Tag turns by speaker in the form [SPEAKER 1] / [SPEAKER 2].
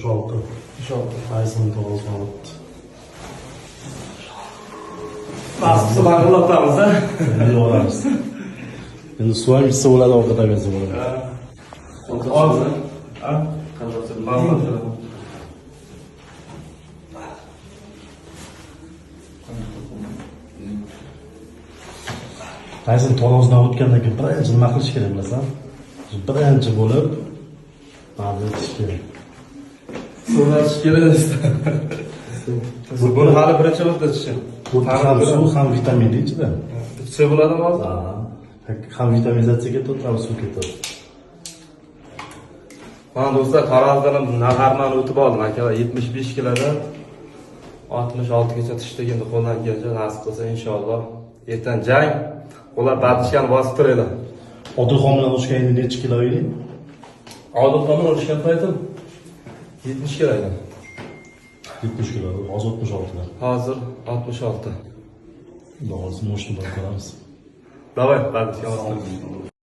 [SPEAKER 1] 66.
[SPEAKER 2] 66.
[SPEAKER 1] Aysin to'g'ri olibdi.
[SPEAKER 2] Pastni bag'irlatamiz a.
[SPEAKER 1] Endi yoramiz. Endi suv ham ichsa bo'ladi, ovqat ham yesa bo'ladi.
[SPEAKER 2] Hozir. Ha? Qanday
[SPEAKER 1] Aysin torozdan o'tgandan keyin birinchi nima qilish kerak bilasan? Birinchi bo'lib mana etish kerak.
[SPEAKER 2] so'rash kerak. Buni hali birinchi marta ichishim.
[SPEAKER 1] Bu ham suv, ham vitamin ichida.
[SPEAKER 2] İçse bo'ladimi hozir?
[SPEAKER 1] Ham vitaminizatsiya ketadi, ham suv ketadi.
[SPEAKER 2] Mana do'stlar, tarozidan ham nazardan o'tib oldim akalar. 75 kilodan 66 gacha tushdik. Endi qo'ldan kelsa nasib qilsa inshaalloh ertaga jang. Ular batishgan bosib turadi.
[SPEAKER 1] Odilxon bilan o'shganda necha kilo eding?
[SPEAKER 2] Odilxon bilan o'shgan paytim 70 kilo edi.
[SPEAKER 1] 70 kilo, hozir 66 da.
[SPEAKER 2] Hozir 66.
[SPEAKER 1] Hozir moshni bilan ko'ramiz.
[SPEAKER 2] Давай, batishgan.